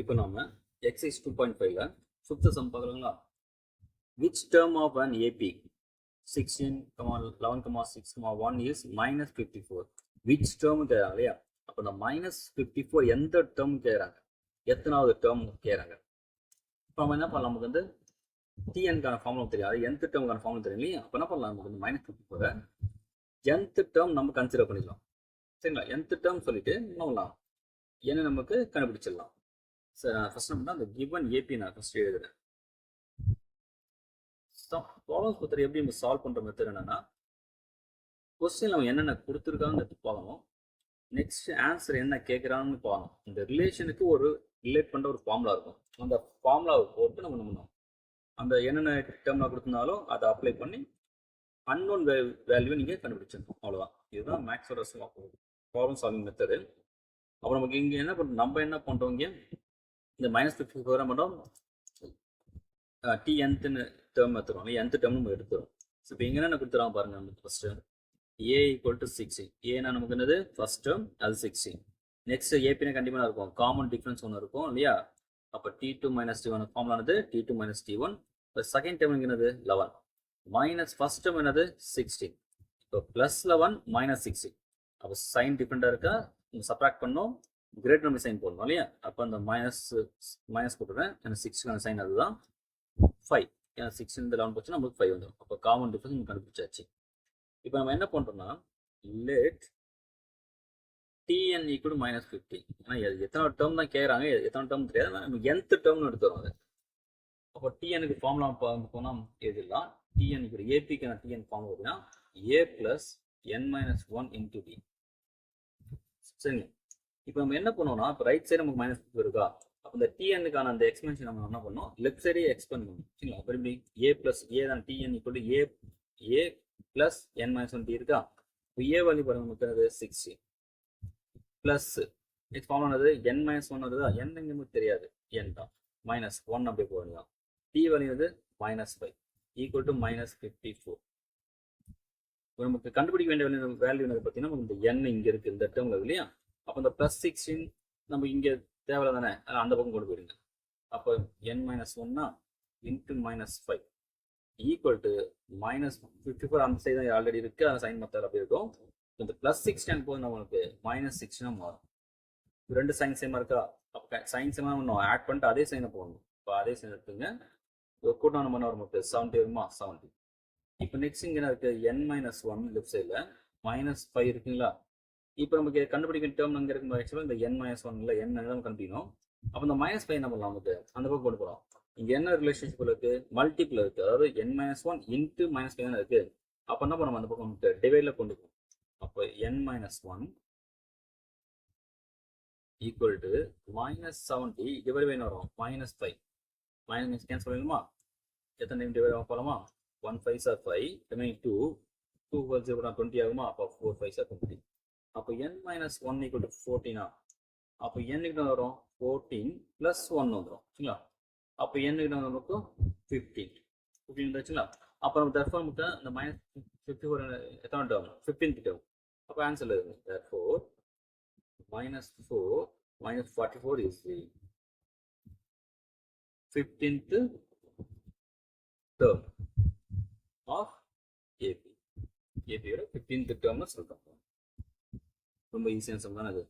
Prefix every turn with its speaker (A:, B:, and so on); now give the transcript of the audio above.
A: இப்போ நாம exercise 2.5ல fifth sum பார்க்கலாங்களா? Which term of an AP 16, 11, 6, 1 is minus 54? Which term கேட்குறாங்க இல்லையா? அப்போ இந்த minus 54 எந்த டேர்ம் கேட்குறாங்க, எத்தனாவது டேர்ம் கேட்குறாங்க? இப்போ நம்ம என்ன பண்ணலாம், நமக்கு வந்து டிஎன்கான ஃபார்முலா தெரியும், அது nth டேர்முக்கான ஃபார்முலா தெரியும் இல்லையா? அப்போ என்ன பண்ணலாம், நமக்கு வந்து minus 54 nth டேர்ம் நம்ம கன்சிடர் பண்ணிக்கலாம். சரிங்களா? nth டேர்ம் சொல்லிட்டு என்ன பண்ணலாம், என்ன நமக்கு கண்டுபிடிச்சிடலாம். ஃபர்ஸ்ட் நம்ம அந்த கிவன் ஏபி நான் ஃபர்ஸ்ட் எழுதுறேன். ப்ராப்ளம்ஸ் பொறுத்தவரை எப்படி நம்ம சால்வ் பண்ற மெத்தட் என்னன்னா, கொஸ்டின் நம்ம என்னென்ன கொடுத்துருக்காங்கிறது பார்க்கணும், நெக்ஸ்ட் ஆன்சர் என்ன கேட்குறான்னு பார்க்கணும். இந்த ரிலேஷனுக்கு ஒரு ரிலேட் பண்ணுற ஒரு ஃபார்முலா இருக்கும், அந்த ஃபார்முலாவை போட்டு நம்ம பண்ணணும். அந்த என்னென்ன டேர்ம்ல கொடுத்துருந்தாலும் அதை அப்ளை பண்ணி அன்னோன் வேல்யூ நீங்கள் கண்டுபிடிச்சிடணும். அவ்வளோதான். இதுதான் மேக்ஸோட ப்ராப்ளம் சால்விங் மெத்தடு. அப்புறம் நமக்கு இங்கே என்ன பண்ணுறோம், நம்ம என்ன பண்ணுறோம், இங்கே இந்த மைனஸ் 54 என்ன பண்ணுறோம், nth டேர்ம் எடுத்துரும், nth டேர்ம் நம்ம எடுத்துரும். ஸோ இப்போ இங்கே என்ன கொடுத்துறாங்க பாருங்க, நமக்கு ஃபர்ஸ்ட் a ஈக்குவல் டு 16. ஏன்னா நமக்கு என்னது ஃபர்ஸ்ட் டேர்ம் அது 16. நெக்ஸ்ட் ஏபினா கண்டிப்பாக இருக்கும், காமன் டிஃபரன்ஸ் ஒன்று இருக்கும் இல்லையா? அப்போ t2 minus t1 ஃபார்முலானது t2 minus t1. இப்போ செகண்ட் டேர்ம் என்னது 11 மைனஸ் ஃபர்ஸ்ட் டேர்ம் என்னது 16. இப்போ ப்ளஸ் 11 மைனஸ் 16. அப்போ சைன் டிஃப்ரெண்டாக இருக்கா, சப்ராக்ட் பண்ணோம், கிரேட் நம்ம சைன் போடணும் இல்லையா? அப்போ அந்த மைனஸ் போட்டுறேன், எனக்கு 6க்கான சைன் அதுதான் 5. ஏன்னா 16 11 போச்சுன்னா நமக்கு 5 வந்துடும். அப்போ காமன் டிஃபரன்ஸ் நம்ம கண்டுபிடிச்சாச்சு. இப்போ நம்ம என்ன பண்ணுறோம்னா, லெட் டிஎன் ஈக்குவல் மைனஸ் 50. ஏன்னா எத்தனை டேர்ம் தான் கேட்குறாங்க, எத்தனை டேர்ம் தெரியாது, நம்ம nth டேர்ம்னு எடுத்துறோம் அது. அப்போ டிஎனுக்கு ஃபார்முலா போனால் எழுதிடலாம். டிஎன் ஈக்குவல் ஏபிக்கான டிஎன் ஃபார்முலா பார்த்தீங்கன்னா ஏ plus N minus 1 into D. சரிங்க. இப்போ நம்ம என்ன பண்ணுவோம்னா, இப்போ ரைட் சைடு நமக்கு மைனஸ் 50 இருக்கா, அப்போ இந்த டிஎன்னுக்கான அந்த எக்ஸ்பென்ஷன் நம்ம என்ன பண்ணோம், லெஃப்ட் சைடே எக்ஸ்பெண்ட் பண்ணணும். சரிங்களா? அப்போ எப்படி ஏ பிளஸ் ஏ தான் T N equal to A plus N minus 1 D இருக்கா? இப்போ ஏ வேல்யூ பாருங்க, நமக்கு அது 60 பிளஸ் நெக்ஸ்ட் ஃபார்முலானது என் மைனஸ் 1 வருதா, என் இங்கே நமக்கு தெரியாது, என் தான் மைனஸ் 1 அப்படியே போடலாம். டி வேல்யூ வந்து மைனஸ் 5 ஈக்குவல் டு மைனஸ் 54. இப்போ நமக்கு கண்டுபிடிக்க வேண்டிய வேல்யூ பார்த்தீங்கன்னா நமக்கு இந்த என் இங்கே இருக்குது இந்த டேர்மில் இல்லையா? அப்போ இந்த ப்ளஸ் 16 நம்ம இங்கே தேவையில்ல தானே, அந்த பக்கம் கொண்டு போயிடுங்க. அப்போ n minus 1 into minus 5 equal to minus 54. அந்த சைடு தான் ஆல்ரெடி இருக்குது, அந்த சைன் மொத்தம் அப்படி இருக்கும். இந்த ப்ளஸ் 16 போது நம்மளுக்கு மைனஸ் 16 மாறும். ரெண்டு சைன் சேமாக இருக்கா, அப்போ சைன் சேமாக நம்ம ஆட் பண்ணிட்டு அதே சைனை போடணும். இப்போ அதே சைன் எடுத்துங்க, கூட்டம் நம்ம வரும் நமக்கு 70 வருமா, 70. இப்போ நெக்ஸ்ட் இங்கே என்ன இருக்குது, n மைனஸ் 1 லெஃப்ட் சைடில் மைனஸ் 5 இருக்குங்களா? இப்போ நமக்கு கண்டுபிடிக்கிற டேர்ம் அங்கே இருக்கும், ஆக்சுவலாக இந்த n மைனஸ் 1 இல்லை n தான் கண்டுபிடிக்கணும். அப்போ இந்த மைனஸ் 5 என்ன பண்ணலாம், நமக்கு அந்த பக்கம் கொண்டு போகிறோம். இங்கே என்ன ரிலேஷன்ஷிப் இருக்குது, மல்டிபிள் இருக்குது, அதாவது n மைனஸ் 1 இன்ட்டு மைனஸ் 5 இருக்குது. அப்போ என்ன பண்ணுவோம், அந்த பக்கம் டிவைடில் கொண்டு போகும். அப்போ n minus 1 equal to minus 70 divide by என்ன வரும், மைனஸ் 5. மைனஸ் கேன்சல் பண்ணிடுமா, எத்தனை டைம் டிவைட் ஆக போகலாமா, 1 5 ஆர் 5, ரிமைனிங் 2 0 20 ஆகுமா, அப்போ 4 5 ஆர் 20. அப்போ n மைனஸ் 1 ஈக்குவல் டு 14. அப்போ n கிட்ட வரும் 14 ப்ளஸ் 1 வந்துடும். சரிங்களா? அப்போ n கிட்ட நமக்கு 15 வந்துச்சுங்களா? அப்போ நம்ம தர்ஃபோர் நமக்கு இந்த மைனஸ் 54 எத்தனை டேர்ம், 15th டேர்ம். அப்போ ஆன்சர் இருக்குது therefore minus 4 minus 44 is the 15th term of AP. ஏபியோட 15th டேர்ம்னு சொல்கிறோம். ரொம்ப ஈஸியான சம் தான் அது.